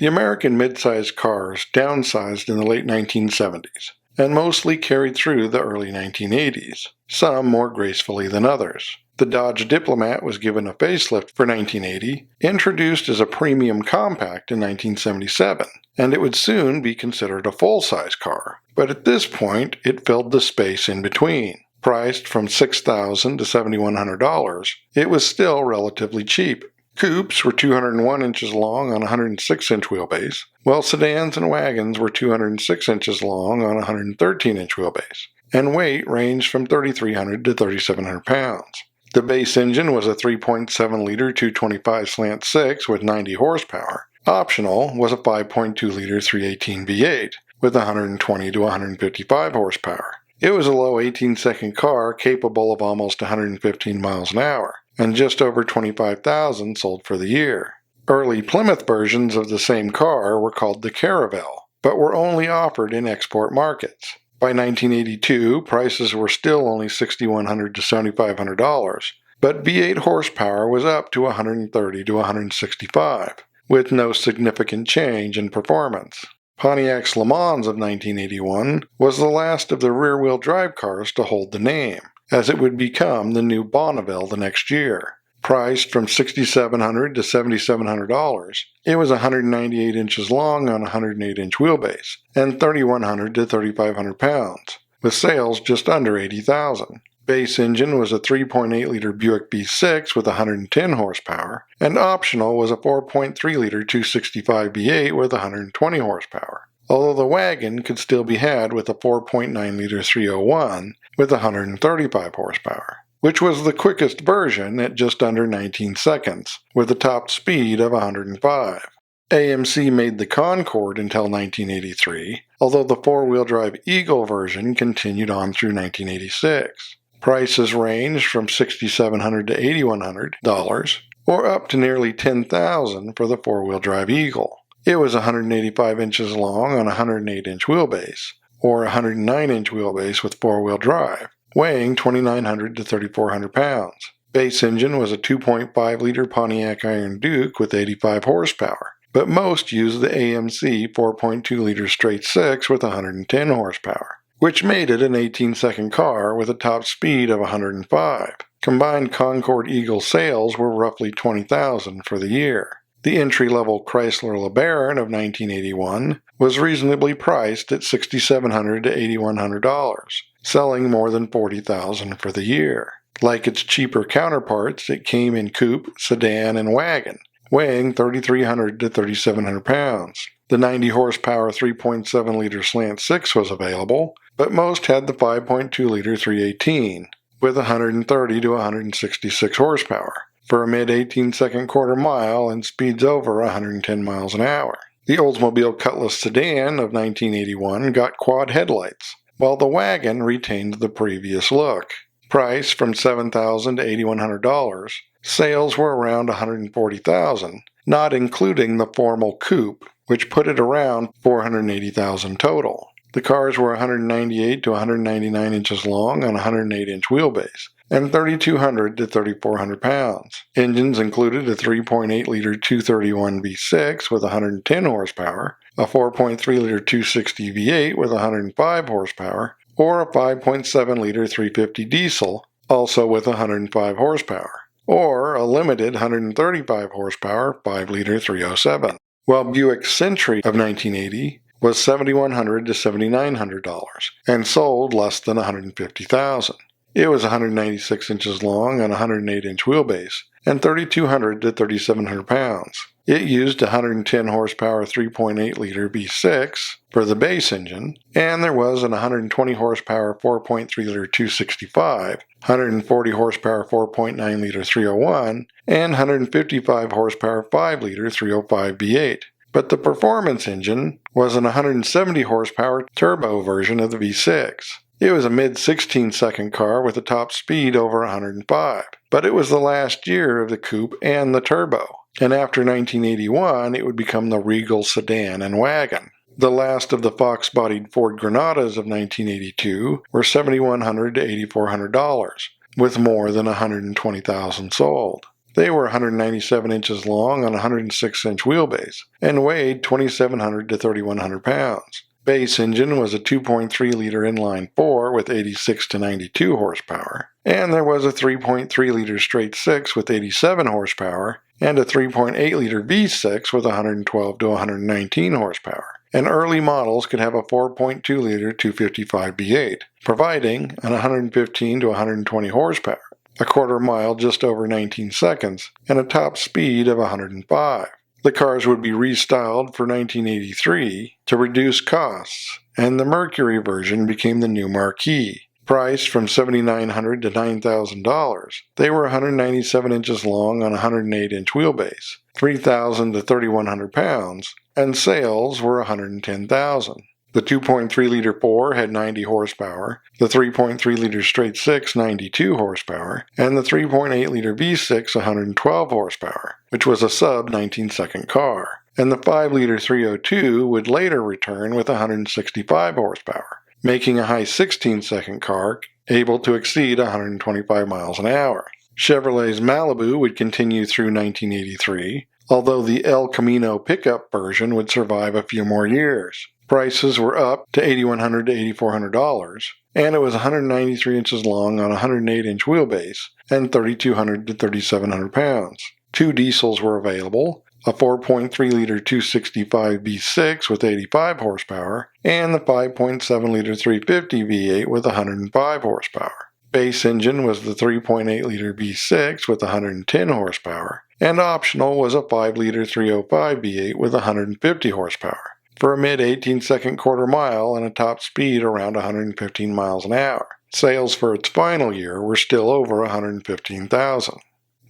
The American midsize cars downsized in the late 1970s and mostly carried through the early 1980s, some more gracefully than others. The Dodge Diplomat was given a facelift for 1980, introduced as a premium compact in 1977, and it would soon be considered a full-size car. But at this point, it filled the space in between. Priced from $6,000 to $7,100, it was still relatively cheap. Coupes were 201 inches long on a 106-inch wheelbase, while sedans and wagons were 206 inches long on a 113-inch wheelbase, and weight ranged from 3,300 to 3,700 pounds. The base engine was a 3.7-liter 225/6 with 90 horsepower. Optional was a 5.2-liter 318 V8 with 120 to 155 horsepower. It was a low 18-second car capable of almost 115 miles an hour, and just over 25,000 sold for the year. Early Plymouth versions of the same car were called the Caravelle, but were only offered in export markets. By 1982, prices were still only $6,100 to $7,500, but V8 horsepower was up to 130 to 165, with no significant change in performance. Pontiac's Le Mans of 1981 was the last of the rear-wheel drive cars to hold the name, as it would become the new Bonneville the next year. Priced from $6,700 to $7,700, it was 198 inches long on a 108-inch wheelbase, and 3,100 to 3,500 pounds, with sales just under 80,000. Base engine was a 3.8-liter Buick V6 with 110 horsepower, and optional was a 4.3-liter 265 V8 with 120 horsepower, although the wagon could still be had with a 4.9-liter 301 with 135 horsepower, which was the quickest version at just under 19 seconds, with a top speed of 105. AMC made the Concorde until 1983, although the four-wheel drive Eagle version continued on through 1986. Prices ranged from $6,700 to $8,100, or up to nearly $10,000 for the four-wheel drive Eagle. It was 185 inches long on a 108-inch wheelbase, or a 109-inch wheelbase with four-wheel drive, weighing 2,900 to 3,400 pounds. Base engine was a 2.5-liter Pontiac Iron Duke with 85 horsepower, but most used the AMC 4.2-liter straight six with 110 horsepower, which made it an 18-second car with a top speed of 105. Combined Concorde Eagle sales were roughly 20,000 for the year. The entry-level Chrysler LeBaron of 1981 was reasonably priced at $6,700 to $8,100, selling more than 40,000 for the year. Like its cheaper counterparts, it came in coupe, sedan, and wagon, weighing 3,300 to 3,700 pounds. The 90-horsepower 3.7-liter Slant 6 was available, but most had the 5.2-liter 318, with 130 to 166 horsepower, for a mid-18-second quarter mile and speeds over 110 miles an hour. The Oldsmobile Cutlass sedan of 1981 got quad headlights, while the wagon retained the previous look. Priced from $7,000 to $8,100, sales were around $140,000, not including the formal coupe, which put it around $480,000 total. The cars were 198 to 199 inches long on a 108-inch wheelbase, and 3,200 to 3,400 pounds. Engines included a 3.8-liter 231 V6 with 110 horsepower, a 4.3-liter 260 V8 with 105 horsepower, or a 5.7-liter 350 diesel, also with 105 horsepower, or a limited 135 horsepower 5-liter 307. While Buick Century of 1980 was $7,100 to $7,900 and sold less than $150,000. It was 196 inches long on a 108-inch wheelbase and 3,200 to 3,700 pounds. It used a 110 horsepower 3.8-liter V6 for the base engine, and there was an 120 horsepower 4.3-liter 265, 140 horsepower 4.9-liter 301, and 155 horsepower 5-liter 305 V8. But the performance engine was an 170 horsepower turbo version of the V6. It was a mid-16-second car with a top speed over 105, but it was the last year of the coupe and the turbo, and after 1981 it would become the Regal sedan and wagon. The last of the Fox-bodied Ford Granadas of 1982 were $7,100 to $8,400, with more than 120,000 sold. They were 197 inches long on a 106-inch wheelbase and weighed 2,700 to 3,100 pounds. Base engine was a 2.3-liter inline-4 with 86 to 92 horsepower, and there was a 3.3-liter straight-six with 87 horsepower and a 3.8-liter V6 with 112 to 119 horsepower. And early models could have a 4.2-liter 255 V8, providing an 115 to 120 horsepower, a quarter mile just over 19 seconds, and a top speed of 105. The cars would be restyled for 1983 to reduce costs, and the Mercury version became the new Marquis. Priced from $7,900 to $9,000, they were 197 inches long on a 108-inch wheelbase, 3,000 to 3,100 pounds, and sales were 110,000. The 2.3-liter 4 had 90 horsepower, the 3.3-liter straight 6 92 horsepower, and the 3.8-liter V6 112 horsepower, which was a sub-19-second car. And the 5-liter 302 would later return with 165 horsepower, making a high 16-second car able to exceed 125 miles an hour. Chevrolet's Malibu would continue through 1983, although the El Camino pickup version would survive a few more years. Prices were up to $8,100 to $8,400, and it was 193 inches long on a 108-inch wheelbase and 3,200 to 3,700 pounds. Two diesels were available, a 4.3-liter 265 V6 with 85 horsepower, and the 5.7-liter 350 V8 with 105 horsepower. Base engine was the 3.8-liter V6 with 110 horsepower, and optional was a 5-liter 305 V8 with 150 horsepower, for a mid-18-second quarter mile and a top speed around 115 miles an hour. Sales for its final year were still over 115,000.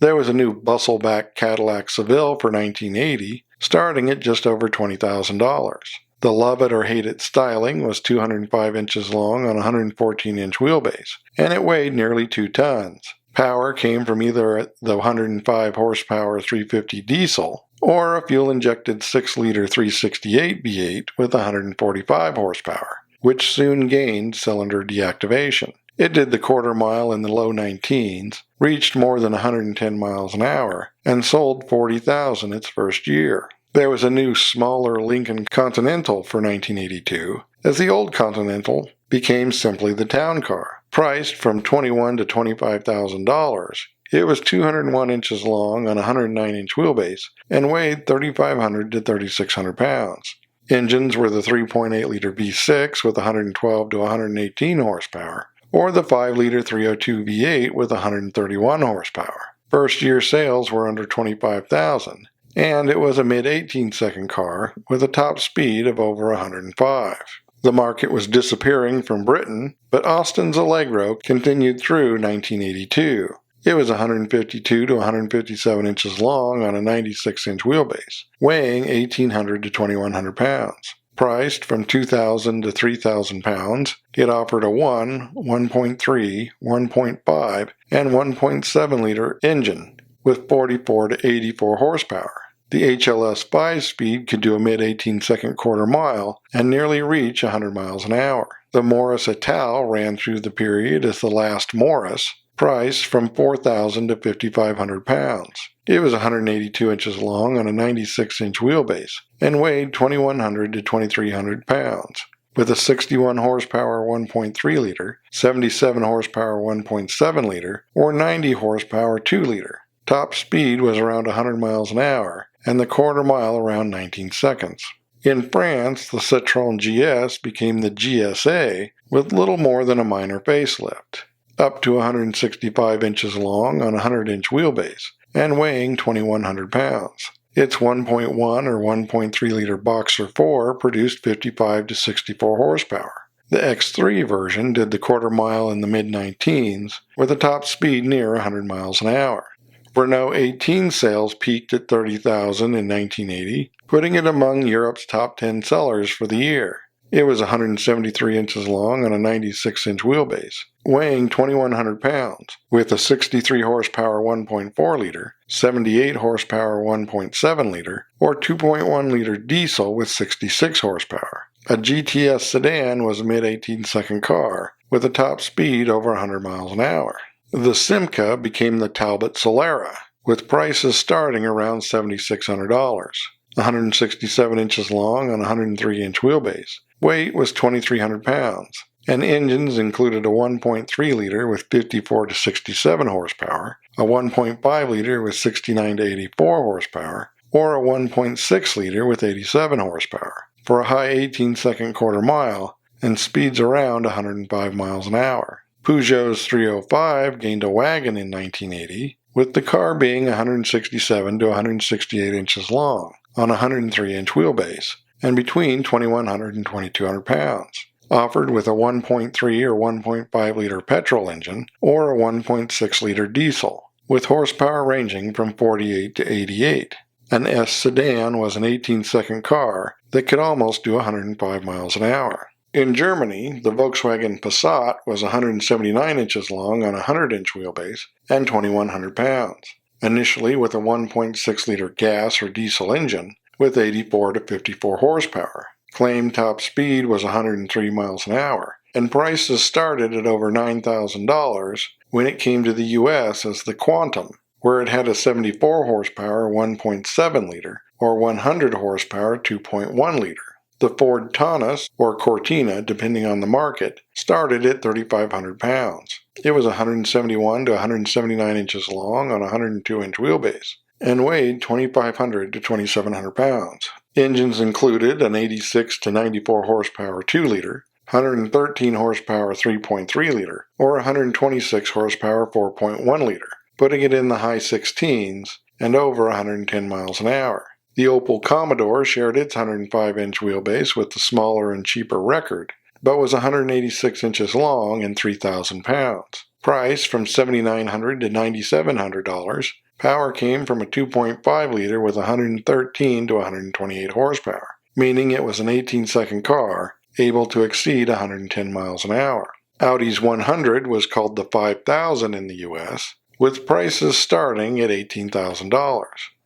There was a new bustleback Cadillac Seville for 1980, starting at just over $20,000. The love it or hate it styling was 205 inches long on a 114-inch wheelbase, and it weighed nearly 2 tons. Power came from either the 105 horsepower 350 diesel or a fuel-injected 6-liter 368 V8 with 145 horsepower, which soon gained cylinder deactivation. It did the quarter mile in the low 19s, reached more than 110 miles an hour, and sold 40,000 its first year. There was a new, smaller Lincoln Continental for 1982, as the old Continental became simply the town car. Priced from $21,000 to $25,000, it was 201 inches long on a 109-inch wheelbase and weighed 3,500 to 3,600 pounds. Engines were the 3.8-liter V6 with 112 to 118 horsepower, or the 5-liter 302 V8 with 131 horsepower. First-year sales were under 25,000, and it was a mid-18-second car with a top speed of over 105. The market was disappearing from Britain, but Austin's Allegro continued through 1982. It was 152 to 157 inches long on a 96-inch wheelbase, weighing 1,800 to 2,100 pounds. Priced from 2,000 to 3,000 pounds, it offered a 1.3, 1.5, and 1.7-liter engine with 44 to 84 horsepower. The HLS 5-speed could do a mid-18-second quarter mile and nearly reach 100 miles an hour. The Morris Ital ran through the period as the last Morris, priced from 4,000 to 5,500 pounds. It was 182 inches long on a 96-inch wheelbase and weighed 2,100 to 2,300 pounds, with a 61 horsepower 1.3-liter, 77 horsepower 1.7-liter, or 90 horsepower 2-liter. Top speed was around 100 miles an hour, and the quarter mile around 19 seconds. In France, the Citroën GS became the GSA with little more than a minor facelift, up to 165 inches long on a 100-inch wheelbase and weighing 2,100 pounds. Its 1.1 or 1.3-liter Boxer 4 produced 55 to 64 horsepower. The X3 version did the quarter mile in the mid-19s with a top speed near 100 miles an hour. Renault 18 sales peaked at 30,000 in 1980, putting it among Europe's top 10 sellers for the year. It was 173 inches long on a 96-inch wheelbase, weighing 2,100 pounds, with a 63 horsepower 1.4-liter, 78 horsepower 1.7-liter, or 2.1-liter diesel with 66 horsepower. A GTS sedan was a mid-18-second car, with a top speed over 100 miles an hour. The Simca became the Talbot Solara, with prices starting around $7,600. 167 inches long on a 103-inch wheelbase. Weight was 2,300 pounds. And engines included a 1.3 liter with 54 to 67 horsepower, a 1.5 liter with 69 to 84 horsepower, or a 1.6 liter with 87 horsepower, for a high 18-second quarter mile and speeds around 105 miles an hour. Peugeot's 305 gained a wagon in 1980, with the car being 167 to 168 inches long on a 103-inch wheelbase and between 2,100 and 2,200 pounds. Offered with a 1.3 or 1.5 liter petrol engine or a 1.6 liter diesel, with horsepower ranging from 48 to 88. An S sedan was an 18-second car that could almost do 105 miles an hour. In Germany, the Volkswagen Passat was 179 inches long on a 100-inch wheelbase and 2,100 pounds, initially with a 1.6 liter gas or diesel engine with 84 to 54 horsepower. Claimed top speed was 103 miles an hour, and prices started at over $9,000 when it came to the U.S. as the Quantum, where it had a 74 horsepower 1.7 liter or 100 horsepower 2.1 liter. The Ford Taunus, or Cortina depending on the market, started at 3,500 pounds. It was 171 to 179 inches long on a 102-inch wheelbase and weighed 2,500 to 2,700 pounds. Engines included an 86 to 94 horsepower 2 liter, 113 horsepower 3.3 liter, or 126 horsepower 4.1 liter, putting it in the high 16s and over 110 miles an hour. The Opel Commodore shared its 105-inch wheelbase with the smaller and cheaper Record, but was 186 inches long and 3,000 pounds. Price from $7,900 to $9,700. Power came from a 2.5 liter with 113 to 128 horsepower, meaning it was an 18-second car able to exceed 110 miles an hour. Audi's 100 was called the 5000 in the U.S., with prices starting at $18,000.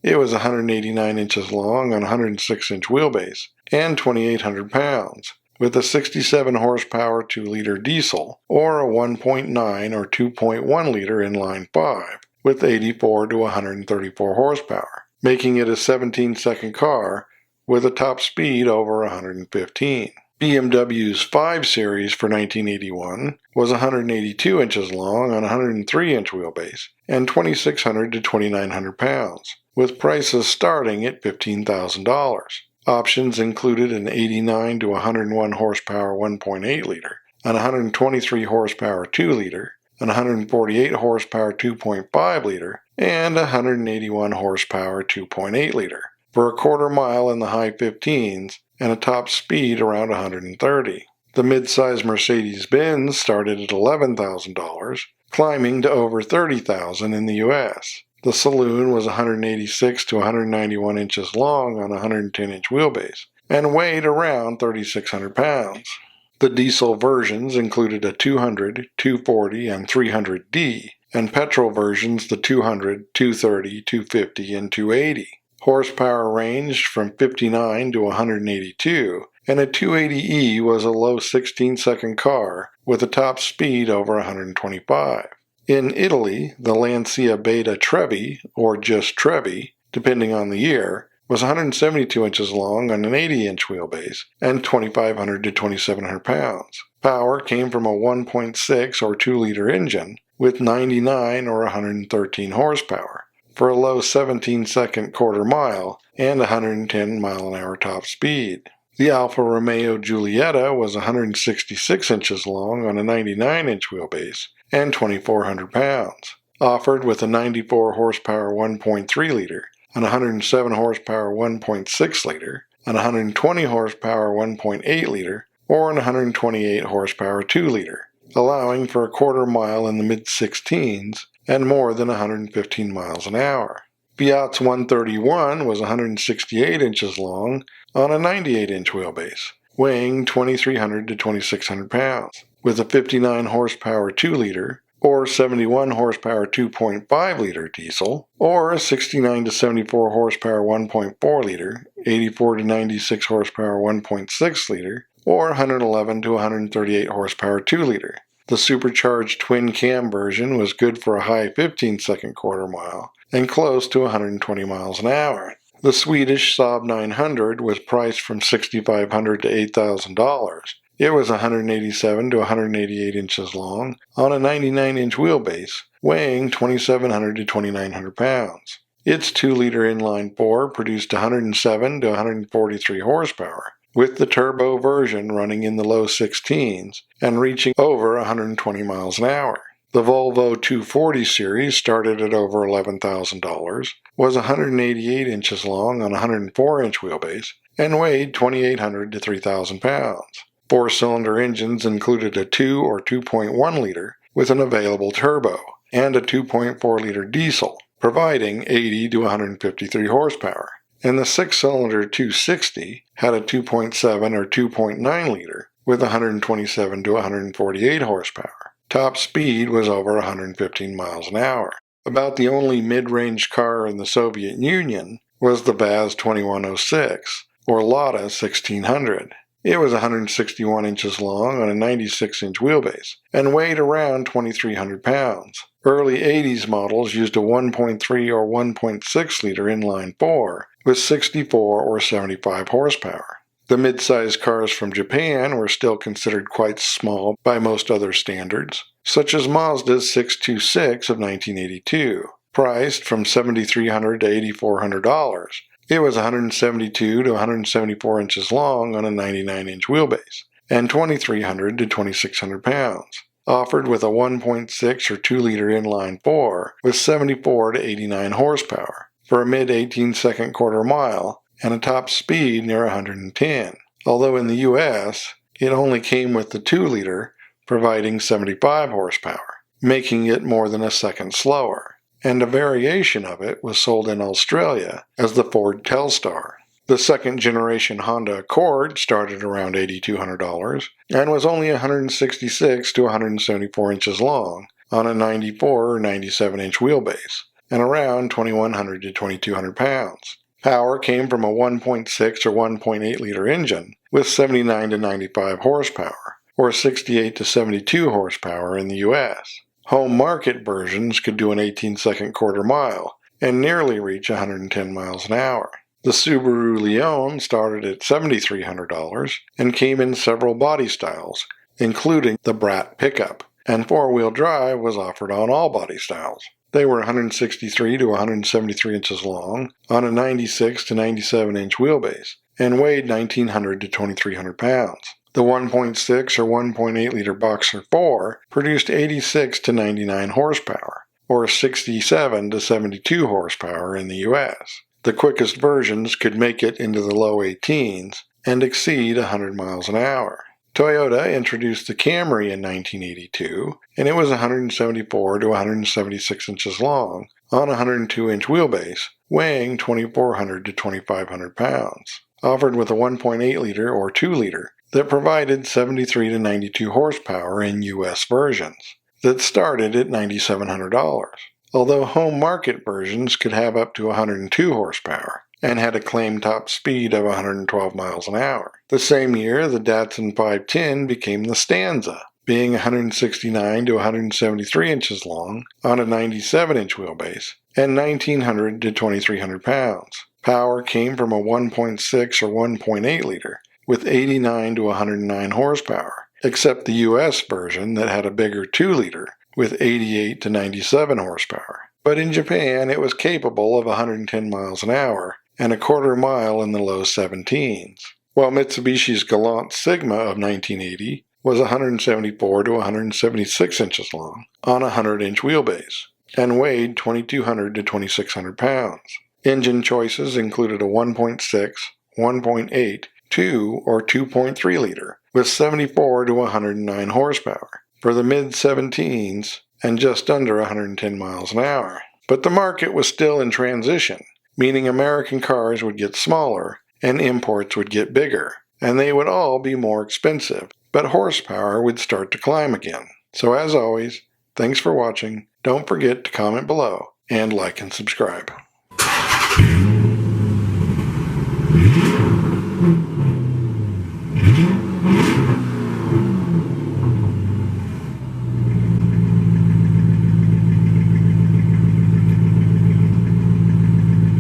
It was 189 inches long on a 106-inch wheelbase and 2,800 pounds, with a 67 horsepower 2-liter diesel or a 1.9 or 2.1 liter inline 5 with 84 to 134 horsepower, making it a 17-second car with a top speed over 115. BMW's 5 Series for 1981 was 182 inches long on a 103-inch wheelbase and 2,600 to 2,900 pounds, with prices starting at $15,000. Options included an 89 to 101 horsepower 1.8 liter, an 123 horsepower 2 liter, an 148 horsepower 2.5 liter, and a 181 horsepower 2.8 liter, for a quarter mile in the high 15s and a top speed around 130. The midsize Mercedes-Benz started at $11,000, climbing to over $30,000 in the U.S. The saloon was 186 to 191 inches long on a 110-inch wheelbase and weighed around 3,600 pounds. The diesel versions included a 200, 240, and 300D, and petrol versions the 200, 230, 250, and 280. Horsepower ranged from 59 to 182, and a 280E was a low 16-second car with a top speed over 125. In Italy, the Lancia Beta Trevi, or just Trevi, depending on the year, was 172 inches long on an 80-inch wheelbase and 2,500 to 2,700 pounds. Power came from a 1.6 or 2-liter engine with 99 or 113 horsepower for a low 17-second quarter mile and 110 mile-an-hour top speed. The Alfa Romeo Giulietta was 166 inches long on a 99-inch wheelbase and 2,400 pounds, offered with a 94 horsepower 1.3 liter, an 107 horsepower 1.6 liter, an 120 horsepower 1.8 liter, or an 128 horsepower 2 liter, allowing for a quarter mile in the mid-16s and more than 115 miles an hour. Fiat's 131 was 168 inches long on a 98-inch wheelbase, weighing 2,300 to 2,600 pounds, with a 59 horsepower 2-liter or 71 horsepower 2.5 liter diesel, or a 69 to 74 horsepower 1.4 liter, 84 to 96 horsepower 1.6 liter, or 111 to 138 horsepower 2 liter. The supercharged twin cam version was good for a high 15-second quarter mile and close to 120 miles an hour. The Swedish Saab 900 was priced from $6,500 to $8,000. It was 187 to 188 inches long on a 99-inch wheelbase, weighing 2,700 to 2,900 pounds. Its 2-liter inline-4 produced 107 to 143 horsepower, with the turbo version running in the low 16s and reaching over 120 miles an hour. The Volvo 240 series started at over $11,000, was 188 inches long on a 104-inch wheelbase, and weighed 2,800 to 3,000 pounds. 4-cylinder engines included a 2 or 2.1 liter with an available turbo, and a 2.4 liter diesel, providing 80 to 153 horsepower. And the 6-cylinder 260 had a 2.7 or 2.9 liter with 127 to 148 horsepower. Top speed was over 115 miles an hour. About the only mid-range car in the Soviet Union was the Vaz 2106, or Lada 1600. It was 161 inches long on a 96-inch wheelbase and weighed around 2,300 pounds. Early 80s models used a 1.3 or 1.6 liter inline-4 with 64 or 75 horsepower. The mid-size cars from Japan were still considered quite small by most other standards, such as Mazda's 626 of 1982. Priced from $7,300 to $8,400, it was 172 to 174 inches long on a 99-inch wheelbase, and 2,300 to 2,600 pounds. Offered with a 1.6 or 2-liter inline-4 with 74 to 89 horsepower for a mid-18-second quarter mile and a top speed near 110, although in the U.S. it only came with the 2-liter, providing 75 horsepower, making it more than a second slower, and a variation of it was sold in Australia as the Ford Telstar. The second-generation Honda Accord started around $8,200 and was only 166 to 174 inches long on a 94 or 97-inch wheelbase, and around 2,100 to 2,200 pounds. Power came from a 1.6 or 1.8 liter engine with 79 to 95 horsepower, or 68 to 72 horsepower in the U.S. Home market versions could do an 18-second quarter mile and nearly reach 110 miles an hour. The Subaru Leon started at $7,300 and came in several body styles, including the Brat pickup, and 4-wheel drive was offered on all body styles. They were 163 to 173 inches long on a 96 to 97-inch wheelbase and weighed 1,900 to 2,300 pounds. The 1.6 or 1.8 liter Boxer 4 produced 86 to 99 horsepower, or 67 to 72 horsepower in the U.S. The quickest versions could make it into the low 18s and exceed 100 miles an hour. Toyota introduced the Camry in 1982, and it was 174 to 176 inches long on a 102-inch wheelbase, weighing 2,400 to 2,500 pounds. Offered with a 1.8 liter or 2 liter that provided 73 to 92 horsepower in U.S. versions, that started at $9,700, although home market versions could have up to 102 horsepower and had a claimed top speed of 112 miles an hour. The same year, the Datsun 510 became the Stanza, being 169 to 173 inches long on a 97-inch wheelbase and 1,900 to 2,300 pounds. Power came from a 1.6 or 1.8 liter with 89 to 109 horsepower, except the U.S. version that had a bigger 2-liter with 88 to 97 horsepower. But in Japan, it was capable of 110 miles an hour and a quarter mile in the low 17s, while Mitsubishi's Galant Sigma of 1980 was 174 to 176 inches long on a 100-inch wheelbase and weighed 2,200 to 2,600 pounds. Engine choices included a 1.6, 1.8, 2, or 2.3 liter with 74 to 109 horsepower for the mid-17s and just under 110 miles an hour. But the market was still in transition, meaning American cars would get smaller and imports would get bigger, and they would all be more expensive, but horsepower would start to climb again. So as always, thanks for watching. Don't forget to comment below and like and subscribe.